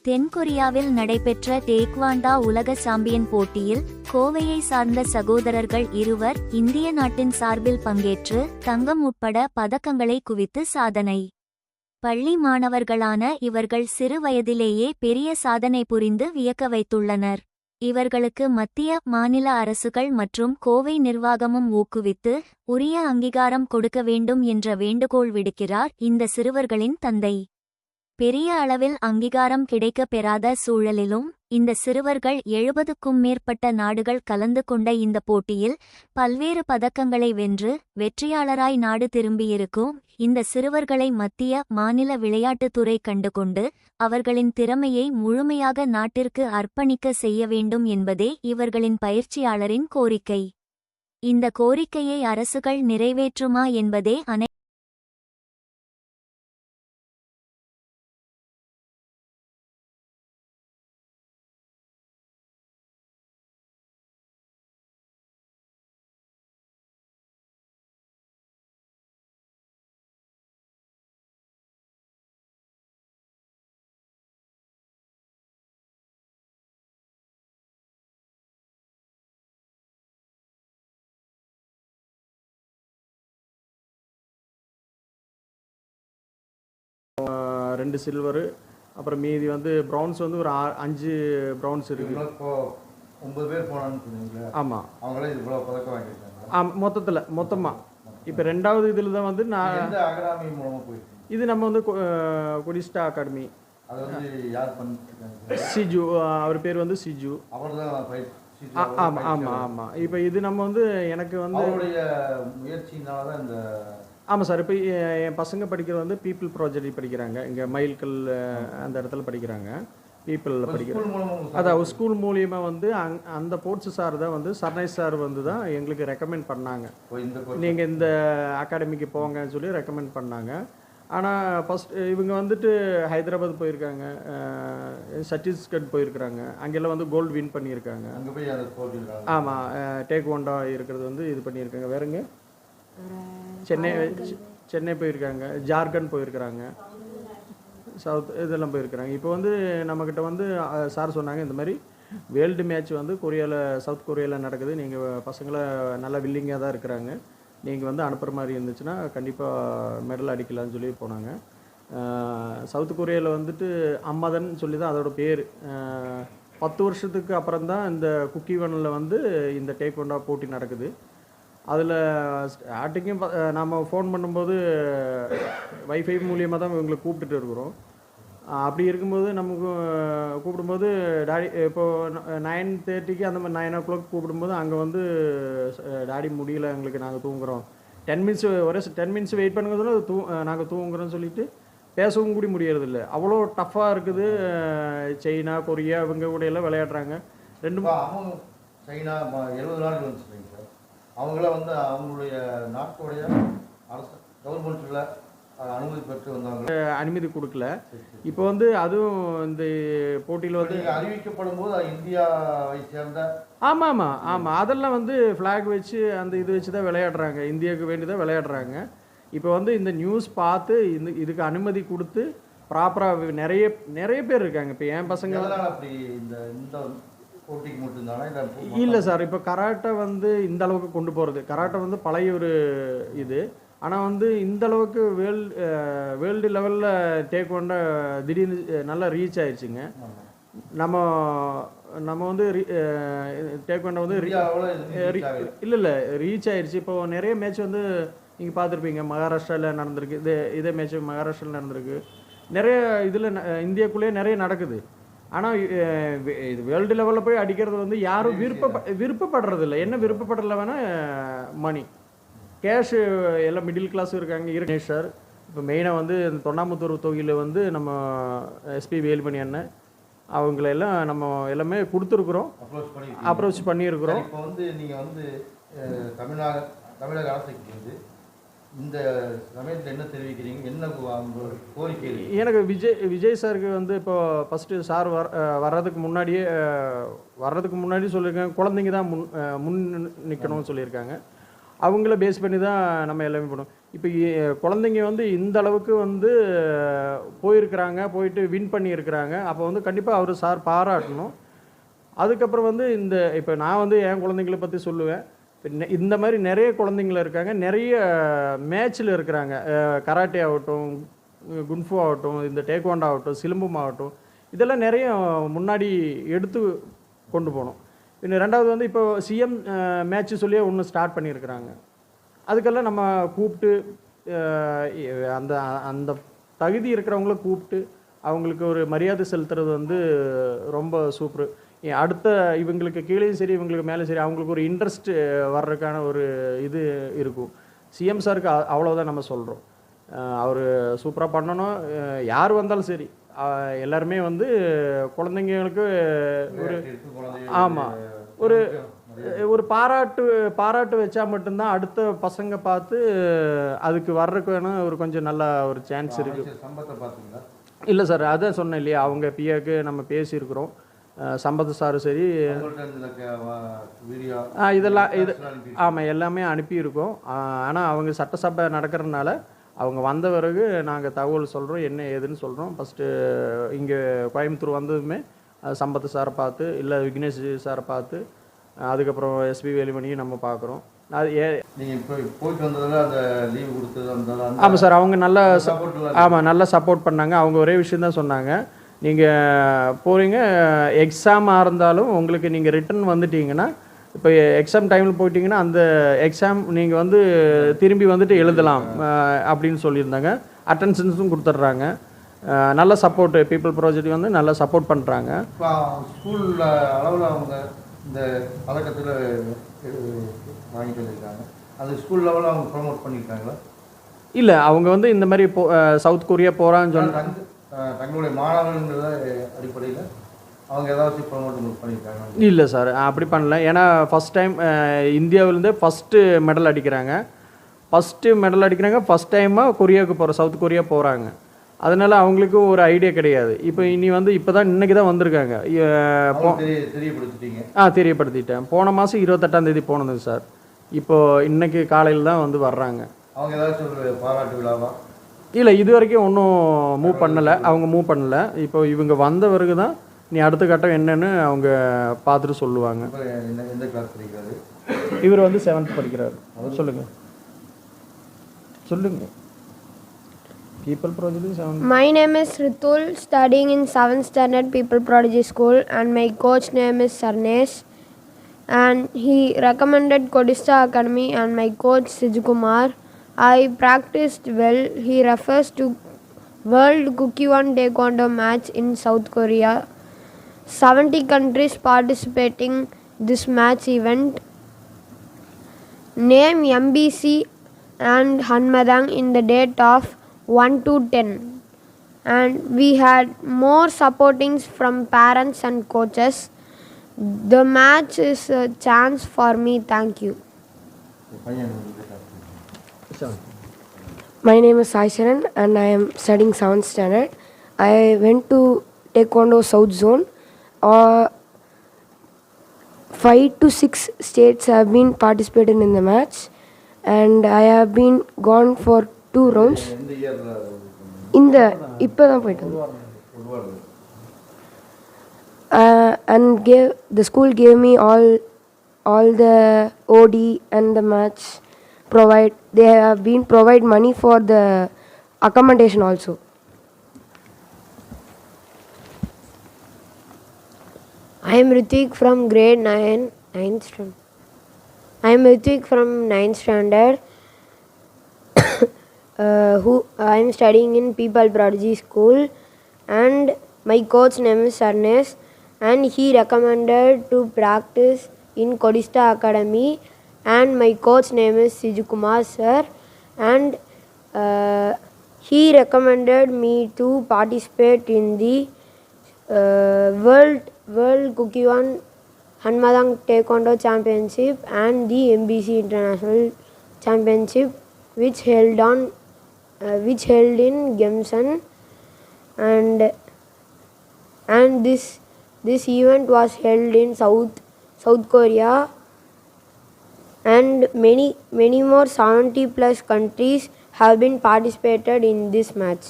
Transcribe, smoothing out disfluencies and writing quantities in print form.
தென்கொரியாவில் நடைபெற்ற டேக்வாண்டா உலக சாம்பியன் போட்டியில் கோவையை சார்ந்த சகோதரர்கள் இருவர் இந்திய நாட்டின் சார்பில் பங்கேற்று தங்கம் உட்பட பதக்கங்களை குவித்து சாதனை. பள்ளி மாணவர்களான இவர்கள் சிறு வயதிலேயே பெரிய சாதனை புரிந்து வியக்க வைத்துள்ளனர். இவர்களுக்கு மத்திய மாநில அரசுகள் மற்றும் கோவை நிர்வாகமும் ஊக்குவித்து உரிய அங்கீகாரம் கொடுக்க வேண்டும் என்ற வேண்டுகோள் விடுக்கிறார் இந்த சிறுவர்களின் தந்தை. பெரிய அளவில் அங்கீகாரம் கிடைக்கப் பெறாத சூழலிலும் இந்த சிறுவர்கள் 70க்கும் மேற்பட்ட நாடுகள் கலந்து கொண்ட இந்த போட்டியில் பல்வேறு பதக்கங்களை வென்று வெற்றியாளராய் நாடு திரும்பியிருக்கும் இந்த சிறுவர்களை மத்திய மாநில விளையாட்டுத்துறை கண்டுகொண்டு அவர்களின் திறமையை முழுமையாக நாட்டிற்கு அர்ப்பணிக்க செய்ய வேண்டும் என்பதே இவர்களின் பயிற்சியாளரின் கோரிக்கை. இந்த கோரிக்கையை அரசுகள் நிறைவேற்றுமா என்பதே ரெண்டு சில்வரு, அப்புறம் மீதி வந்து ப்ரௌன்ஸ் வந்து ஒரு 5 ப்ரௌன்ஸ் இருக்குது. இப்போ 9 பேர் போனான்னு சொன்னீங்களா? ஆமாம், அவங்களே இவ்வளோ பதக்கம் வாங்கியிருக்காங்க. மொத்தமாக இப்போ ரெண்டாவது இதில் தான் வந்து நான் எந்த அகாடமி மூலமாக போயிருக்கேன். இது நம்ம வந்து கொடிஸ்டா அகாடமி. அது வந்து யார் பண்ணிருக்காங்க? சிஜு, அவர் பேர் வந்து சிஜு. அவர் தான் ஆமாம் ஆமாம் ஆமாம். இப்போ இது நம்ம வந்து எனக்கு வந்து அவருடைய முயற்சினால தான் இந்த. ஆமாம் சார். இப்போ என் பசங்க படிக்கிறது வந்து பீப்புள் ப்ராஜெக்ட் படிக்கிறாங்க. இங்கே மயில்கல் அந்த இடத்துல படிக்கிறாங்க. பீப்புளில் படிக்கிறாங்க. அதாவது ஸ்கூல் மூலியமாக வந்து அந்த போர்ட்ஸ் சார் தான் வந்து சர்னைஸ் சார் வந்து தான் எங்களுக்கு ரெக்கமெண்ட் பண்ணாங்க. நீங்கள் இந்த அகாடமிக்கு போங்கன்னு சொல்லி ரெக்கமெண்ட் பண்ணாங்க. ஆனால் ஃபஸ்ட் இவங்க வந்துட்டு ஹைதராபாத் போயிருக்காங்க, சத்தீஸ்கட் போயிருக்கிறாங்க. அங்கெல்லாம் வந்து கோல்டு வின் பண்ணியிருக்காங்க. ஆமாம், டேக்வாண்டா இருக்கிறது வந்து இது பண்ணியிருக்காங்க. வேறுங்க சென்னை போயிருக்காங்க, ஜார்க்கண்ட் போயிருக்கிறாங்க, சவுத் இதெல்லாம் போயிருக்கிறாங்க. இப்போ வந்து நம்மக்கிட்ட வந்து சார் சொன்னாங்க, இந்த மாதிரி வேர்ல்டு மேட்ச் வந்து சவுத் கொரியாவில் நடக்குது. நீங்கள் பசங்களை நல்லா வில்லிங்காக தான் இருக்கிறாங்க. நீங்கள் வந்து அனுப்புகிற மாதிரி இருந்துச்சுன்னா கண்டிப்பாக மெடல் அடிக்கலான்னு சொல்லி போனாங்க. சவுத் கொரியாவில் வந்துட்டு அம்மதன் சொல்லி தான் அதோட பேர். 10 வருஷத்துக்கு அப்புறம் தான் இந்த குக்கிவனில் வந்து இந்த டேக்வாண்டா போட்டி நடக்குது. அதில் ஸ்டார்டிங்கும் நம்ம ஃபோன் பண்ணும்போது வைஃபை மூலியமாக தான் இவங்களை கூப்பிட்டுட்டு இருக்கிறோம். அப்படி இருக்கும்போது நமக்கு கூப்பிடும்போது டாடி இப்போது 9:30க்கு அந்த மாதிரி 9 o'clock கூப்பிடும்போது அங்கே வந்து டாடி முடியல, எங்களுக்கு நாங்கள் தூங்குகிறோம், 10 மினிட்ஸ் ஒரே 10 மினிட்ஸ் வெயிட் பண்ணுங்கிறதுல நாங்கள் தூங்குறோம்னு சொல்லிட்டு பேசவும் கூட முடியறதில்ல. அவ்வளோ டஃப்பாக இருக்குது. சைனா, கொரியா இவங்க கூட எல்லாம் விளையாடுறாங்க. சைனா 70 நாடுகள் வந்துச்சுங்க சார். அவங்கள வந்து அவங்களுடைய நாட்டுடைய அரசு கவர்மெண்ட்டில் அனுமதி பெற்று வந்தாங்க, அனுமதி கொடுக்கல. இப்போ வந்து அதுவும் இந்த போட்டியில் வந்து அறிவிக்கப்படும் போது இந்தியாவை சேர்ந்த ஆமாம் ஆமாம் ஆமாம் அதெல்லாம் வந்து ஃப்ளாக் வச்சு அந்த இது வச்சு தான் விளையாடுறாங்க. இந்தியாவுக்கு வேண்டி தான் விளையாடுறாங்க. இப்போ வந்து இந்த நியூஸ் பார்த்து இதுக்கு அனுமதி கொடுத்து ப்ராப்பராக நிறைய பேர் இருக்காங்க. இப்போ என் பசங்க அப்படி இந்த போட்டிக்கு மட்டும்தானே இல்லை சார். இப்போ கராட்டை வந்து இந்த அளவுக்கு கொண்டு போகிறது, கராட்டை வந்து பழைய ஒரு இது. ஆனால் வந்து இந்த அளவுக்கு வேர்ல்டு லெவலில் டேக்வாண்டா திடீர்னு நல்லா ரீச் ஆயிடுச்சுங்க. நம்ம வந்து டேக்வாண்டா வந்து இல்லை ரீச் ஆயிடுச்சு. இப்போ நிறைய மேட்ச் வந்து நீங்கள் பார்த்துருப்பீங்க, மகாராஷ்டிராவில் நடந்திருக்கு. இதே மேட்ச் மகாராஷ்டிராவில் நடந்திருக்கு. நிறைய இதில் இந்தியாக்குள்ளேயே நிறைய நடக்குது. ஆனால் இது வேர்ல்டு லெவலில் போய் அடிக்கிறது வந்து யாரும் விருப்பப்படுறதில்ல. என்ன விருப்பப்படுறதில்ல வேணால் மணி கேஷு எல்லாம் மிடில் கிளாஸ் இருக்காங்க. கணேஷ் சார் இப்போ மெயினாக வந்து இந்த தொண்டாமுத்தூர் தொகுதியில் வந்து நம்ம எஸ்பி வேலுமணி அண்ணன் அவங்களெல்லாம் நம்ம எல்லாமே கொடுத்துருக்குறோம், அப்ரோச் பண்ணியிருக்கிறோம். இப்போ வந்து நீங்கள் வந்து தமிழக அரசுக்கு வந்து இந்த சமயத்தில் என்ன தெரிவிக்கிறீங்க? என்ன கோரிக்கை? எனக்கு விஜய் சாருக்கு வந்து இப்போ ஃபஸ்ட்டு சார் வர்றதுக்கு முன்னாடி சொல்லியிருக்காங்க, குழந்தைங்க தான் முன் நிற்கணும்னு சொல்லியிருக்காங்க. அவங்கள பேஸ் பண்ணி தான் நம்ம எல்லாமே பண்ணுவோம். இப்போ குழந்தைங்க வந்து இந்த அளவுக்கு வந்து போயிருக்கிறாங்க, போயிட்டு வின் பண்ணியிருக்கிறாங்க. அப்போ வந்து கண்டிப்பாக அவர் சார் பாராட்டணும். அதுக்கப்புறம் வந்து இப்போ நான் வந்து என் குழந்தைங்கள பற்றி சொல்லுவேன். இந்த மாதிரி நிறைய குழந்தைங்கள இருக்காங்க, நிறைய மேட்ச்சில் இருக்கிறாங்க. கராட்டே ஆகட்டும், குன்ஃபு ஆகட்டும், இந்த டேக்வாண்டோ ஆகட்டும், சிலம்பம் ஆகட்டும், இதெல்லாம் நிறைய முன்னாடி எடுத்து கொண்டு போகணும். இன்னும் ரெண்டாவது வந்து இப்போ சிஎம் மேட்ச்சு சொல்லியே ஒன்று ஸ்டார்ட் பண்ணியிருக்கிறாங்க. அதுக்கெல்லாம் நம்ம கூப்பிட்டு அந்த அந்த தகுதி இருக்கிறவங்கள கூப்பிட்டு அவங்களுக்கு ஒரு மரியாதை செலுத்துறது வந்து ரொம்ப சூப்பர். அடுத்த இவங்களுக்கு கீழேயும் சரி, இவங்களுக்கு மேலே சரி, அவங்களுக்கு ஒரு இன்ட்ரெஸ்ட் வர்றதுக்கான ஒரு இது இருக்கும். சிஎம் சாருக்கு அவ்வளோதான் நம்ம சொல்கிறோம். அவர் சூப்பராக பண்ணணும். யார் வந்தாலும் சரி, எல்லாருமே வந்து குழந்தைங்களுக்கு ஒரு ஆமாம் ஒரு ஒரு பாராட்டு வச்சா மட்டும்தான் அடுத்த பசங்க பார்த்து அதுக்கு வர்றதுக்கான ஒரு கொஞ்சம் நல்ல ஒரு சான்ஸ் இருக்குது. இல்லை சார், அதான் சொன்னேன் இல்லையா, அவங்க பிஏக்கு நம்ம பேசியிருக்கிறோம். சம்பத் சார் சரி, இதெல்லாம் ஆமாம் எல்லாமே அனுப்பியிருக்கோம். ஆனால் அவங்க சட்டசபை நடக்கிறதுனால அவங்க வந்த பிறகு நாங்கள் தகவல் சொல்கிறோம், என்ன ஏதுன்னு சொல்கிறோம். ஃபஸ்ட்டு இங்கே கோயம்புத்தூர் வந்ததுமே சம்பத் சாரை பார்த்து, இல்லை விக்னேஷ் சாரை பார்த்து, அதுக்கப்புறம் எஸ்பி வேலுமணியும் நம்ம பார்க்குறோம். அது நீங்கள் இப்போ போயிட்டு வந்ததில் அந்த லீவு கொடுத்தது ஆமாம் சார், அவங்க நல்லா நல்லா சப்போர்ட் பண்ணாங்க. அவங்க ஒரே விஷயம் தான் சொன்னாங்க, நீங்கள் போகிறீங்க, எக்ஸாமாக இருந்தாலும் உங்களுக்கு நீங்கள் ரிட்டன் வந்துட்டீங்கன்னா, இப்போ எக்ஸாம் டைமில் போயிட்டீங்கன்னா அந்த எக்ஸாம் நீங்கள் வந்து திரும்பி வந்துட்டு எழுதலாம் அப்படின்னு சொல்லியிருந்தாங்க. அட்டென்ஷன்ஸும் கொடுத்துட்றாங்க. நல்ல சப்போர்ட்டு பீப்புள் ப்ராஜெக்ட் வந்து நல்லா சப்போர்ட் பண்ணுறாங்க. இப்போ ஸ்கூலில் அளவில் அவங்க இந்த பதக்கத்தில் வாங்கிட்டு வந்திருக்காங்க, அது ஸ்கூல் லெவலில் அவங்க ப்ரொமோட் பண்ணியிருக்காங்களா? இல்லை, அவங்க வந்து இந்த மாதிரி சவுத் கொரியா போகிறான்னு சொன்னாங்க. தங்களுடைய மாணவர்கள அடிப்படையில் அவங்க ஏதாச்சும் ப்ரொமோட் பண்ணியிருக்காங்க? இல்லை சார், அப்படி பண்ணல. ஏன்னா ஃபஸ்ட் டைம் இந்தியாவிலேருந்து ஃபஸ்ட்டு மெடல் அடிக்கிறாங்க. ஃபஸ்ட் டைமாக கொரியாவுக்கு போகிற சவுத் கொரியா போகிறாங்க. அதனால் அவங்களுக்கு ஒரு ஐடியா கிடையாது. இப்போ இனி வந்து இப்போ தான் இன்றைக்கி தான் வந்திருக்காங்க. தெரியப்படுத்திட்டேன். போன மாதம் 28ஆம் தேதி போனது சார். இப்போது இன்றைக்கி காலையில் தான் வந்து வர்றாங்க. அவங்க ஏதாச்சும் ஒரு பாராட்டு விழாவா? இல்லை, இது வரைக்கும் ஒன்றும் மூவ் பண்ணலை. இப்போ இவங்க வந்த பிறகு தான் நீ அடுத்த கட்டம் என்னன்னு அவங்க பார்த்துட்டு சொல்லுவாங்க. எந்த கிளாஸ் படிக்கிறாரு? இவர் வந்து 7th படிக்கிறாரு. சொல்லுங்கள். People Prodigy 7th. My name is Ritul, studying in 7th standard People Prodigy School, and my coach name is Sarnesh, and he recommended Kodista Academy and my coach Sijukumar. I practiced well. He refers to World Kukkiwon Taekwondo match in South Korea. 70 countries participating this match event. Name MBC and Hanmadang in the date of 1 to 10, and we had more supportings from parents and coaches. The match is a chance for me. Thank you. My name is Sai Sharan and I am studying 7th standard. I went to Taekwondo South Zone. 5 to 6 states have been participated in the match, and I have been gone for 2 rounds. இப்போதான் போயிட்டு and the school gave me all the OD and the match they have been provide money for the accommodation also. I am Ritik from grade 9th standard. Who I am studying in People Prodigy School, and my coach name is Sarnesh, and he recommended to practice in Kodista Academy, and my coach name is Sijukumar sir, and he recommended me to participate in the World Kukkiwon Hanmadang Taekwondo Championship and the MBC International Championship, which held in Gemsan, and this event was held in South Korea, and many more 70 plus countries have been participated in this match.